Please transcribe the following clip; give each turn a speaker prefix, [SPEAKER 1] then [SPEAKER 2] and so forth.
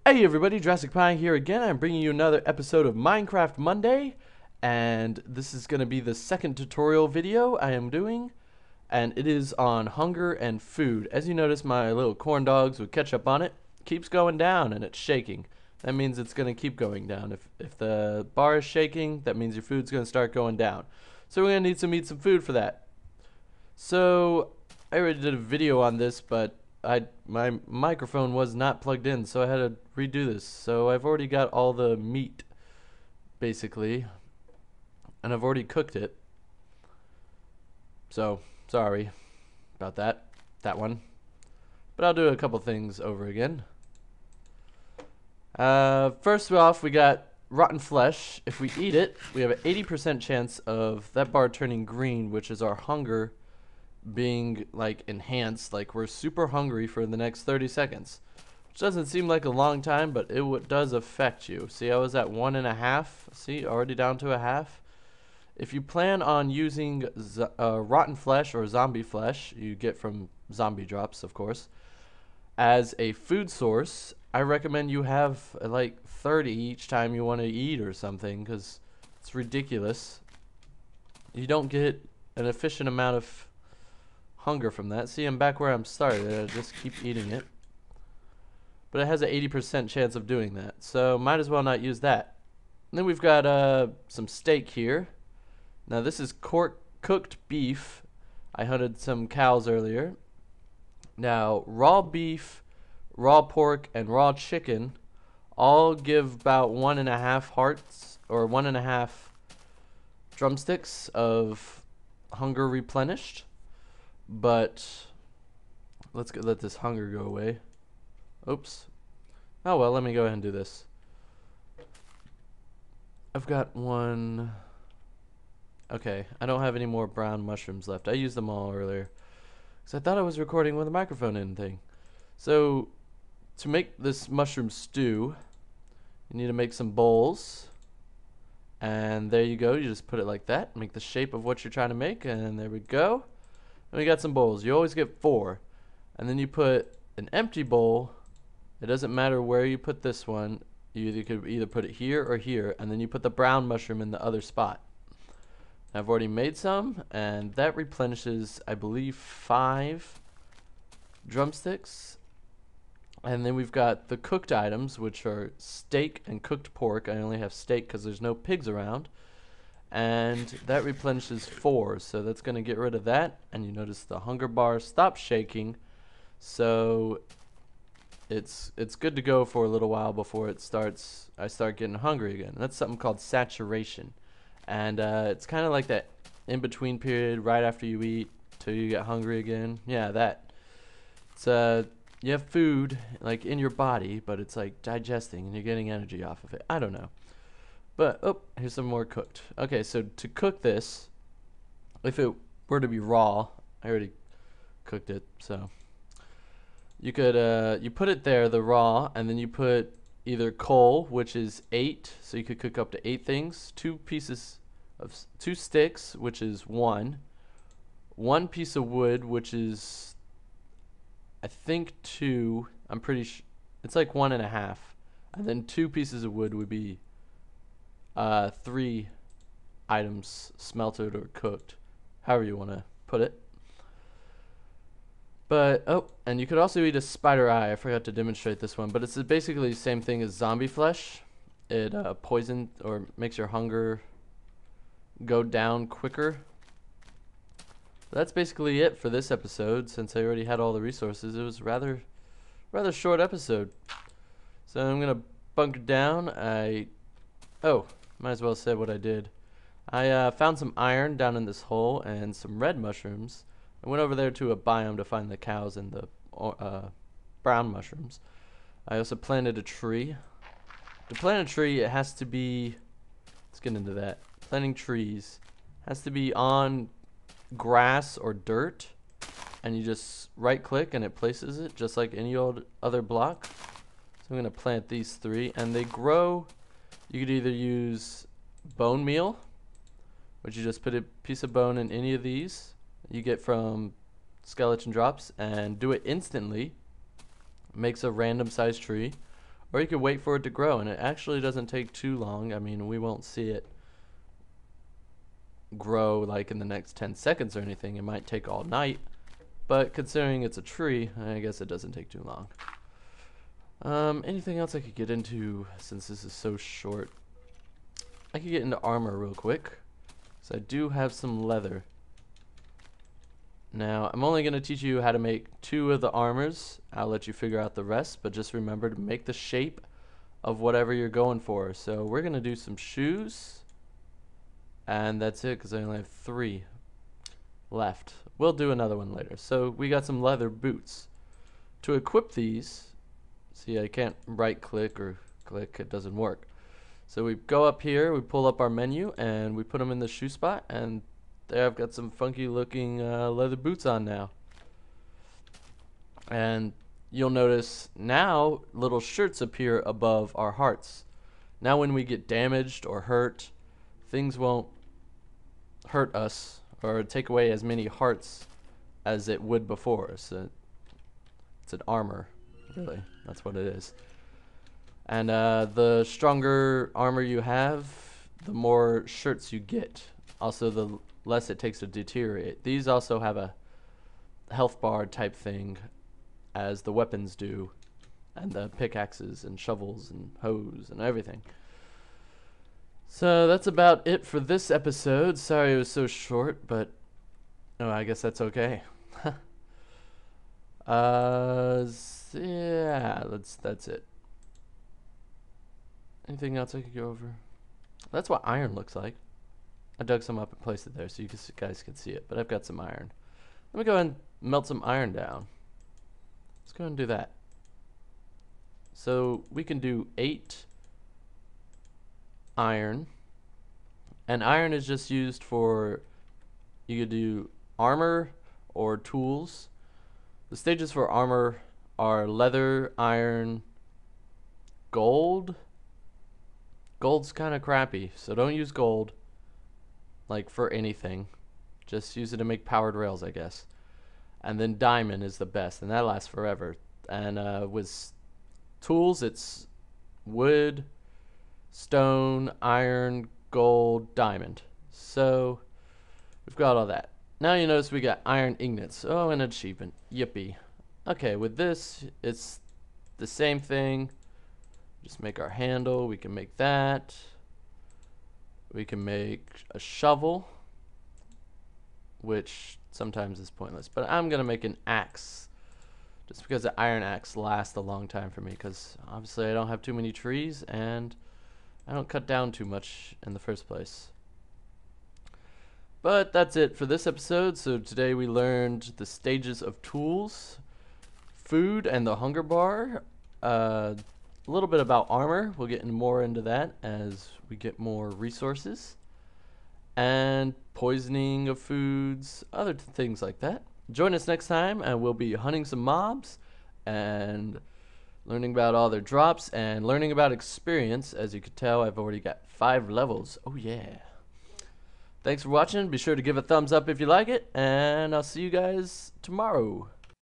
[SPEAKER 1] Hey everybody, jurassicpie here again. I'm bringing you another episode of Minecraft Monday, and this is going to be the second tutorial video I am doing, and it is on hunger and food. As you notice, my little corn dogs with ketchup on it keeps going down and it's shaking. That means it's going to keep going down. If the bar is shaking, that means your food's going to start going down. So we're going to need to eat some food for that. So I already did a video on this, but my microphone was not plugged in, so I had to redo this. So I've already got all the meat, basically, and I've already cooked it. So sorry about that one. But I'll do a couple things over again. First off, we got rotten flesh. If we eat it, we have an 80% chance of that bar turning green, which is our hunger being like enhanced, like we're super hungry for the next 30 seconds, which doesn't seem like a long time, but it does affect you. See, I was at 1.5. See, already down to a half. If you plan on using rotten flesh or zombie flesh you get from zombie drops, of course, as a food source, I recommend you have like 30 each time you want to eat or something, because it's ridiculous. You don't get an efficient amount of hunger from that. See, I'm back where I'm started. I just keep eating it. But it has an 80% chance of doing that, so might as well not use that. And then we've got some steak here. Now this is cooked beef. I hunted some cows earlier. Now raw beef, raw pork, and raw chicken all give about 1.5 hearts or 1.5 drumsticks of hunger replenished. But let this hunger go away. Oops. Oh well, let me go ahead and do this. I've got one. Okay, I don't have any more brown mushrooms left. I used them all earlier because I thought I was recording with a microphone in thing. So to make this mushroom stew, you need to make some bowls. And there you go. You just put it like that. Make the shape of what you're trying to make, and there we go. And we got some bowls. You always get 4. And then you put an empty bowl. It doesn't matter where you put this one. You could either put it here or here. And then you put the brown mushroom in the other spot. I've already made some. And that replenishes, I believe, 5 drumsticks. And then we've got the cooked items, which are steak and cooked pork. I only have steak because there's no pigs around. And that replenishes 4, so that's going to get rid of that. And you notice the hunger bar stops shaking, so it's good to go for a little while before I start getting hungry again. And that's something called saturation, and it's kind of like that in-between period right after you eat till you get hungry again. Yeah, that. It's you have food like in your body, but it's like digesting and you're getting energy off of it. I don't know. But, oh, here's some more cooked. Okay, so to cook this, if it were to be raw, I already cooked it, so you could, you put it there, the raw, and then you put either coal, which is 8, so you could cook up to 8 things, 2 sticks, which is 1 piece of wood, which is, I think 2, I'm pretty sure, it's like 1.5, and then 2 pieces of wood would be 3 items smelted or cooked, however you want to put it. But, oh, and you could also eat a spider eye. I forgot to demonstrate this one, but it's basically the same thing as zombie flesh. It poisons or makes your hunger go down quicker. That's basically it for this episode. Since I already had all the resources, it was rather short episode. So I'm gonna bunker down. Might as well say what I did. I found some iron down in this hole and some red mushrooms. I went over there to a biome to find the cows and the brown mushrooms. I also planted a tree. To plant a tree, it has to be, let's get into that. Planting trees has to be on grass or dirt, and you just right click and it places it just like any old other block. So I'm going to plant these 3, and they grow. You could either use bone meal, which you just put a piece of bone in any of these you get from skeleton drops and do it instantly. Makes a random size tree. Or you could wait for it to grow, and it actually doesn't take too long. I mean, we won't see it grow like in the next 10 seconds or anything. It might take all night, but considering it's a tree, I guess it doesn't take too long. Anything else I could get into since this is so short? I could get into armor real quick. So I do have some leather. Now, I'm only going to teach you how to make 2 of the armors. I'll let you figure out the rest, but just remember to make the shape of whatever you're going for. So we're going to do some shoes, and that's it because I only have 3 left. We'll do another one later. So we got some leather boots. To equip these, see, I can't right click or click, it doesn't work. So we go up here, we pull up our menu, and we put them in the shoe spot, and there I've got some funky looking leather boots on now. And you'll notice now little shirts appear above our hearts. Now when we get damaged or hurt, things won't hurt us or take away as many hearts as it would before. So it's an armor, really. That's what it is. And the stronger armor you have, the more shirts you get. Also, the less it takes to deteriorate. These also have a health bar type thing as the weapons do, and the pickaxes and shovels and hoes and everything. So that's about it for this episode. Sorry it was so short, but oh, I guess that's okay. Yeah, that's it. Anything else I could go over? That's what iron looks like. I dug some up and placed it there so you guys can see it, but I've got some iron. Let me go ahead and melt some iron down. Let's go ahead and do that. So we can do 8 iron, and iron is just used for, you could do armor or tools. The stages for armor are leather, iron, gold. Gold's kind of crappy, so don't use gold like for anything. Just use it to make powered rails, I guess. And then diamond is the best, and that lasts forever. And with tools, it's wood, stone, iron, gold, diamond. So we've got all that. Now you notice we got iron ingots. Oh, an achievement. Yippee. Okay, with this, it's the same thing. Just make our handle. We can make that. We can make a shovel, which sometimes is pointless. But I'm going to make an axe, just because the iron axe lasts a long time for me, because obviously I don't have too many trees, and I don't cut down too much in the first place. But that's it for this episode. So today we learned the stages of tools, food, and the hunger bar. A little bit about armor. We'll get more into that as we get more resources. And poisoning of foods, other things like that. Join us next time, and we'll be hunting some mobs and learning about all their drops and learning about experience. As you can tell, I've already got 5 levels. Oh yeah. Thanks for watching. Be sure to give a thumbs up if you like it, and I'll see you guys tomorrow.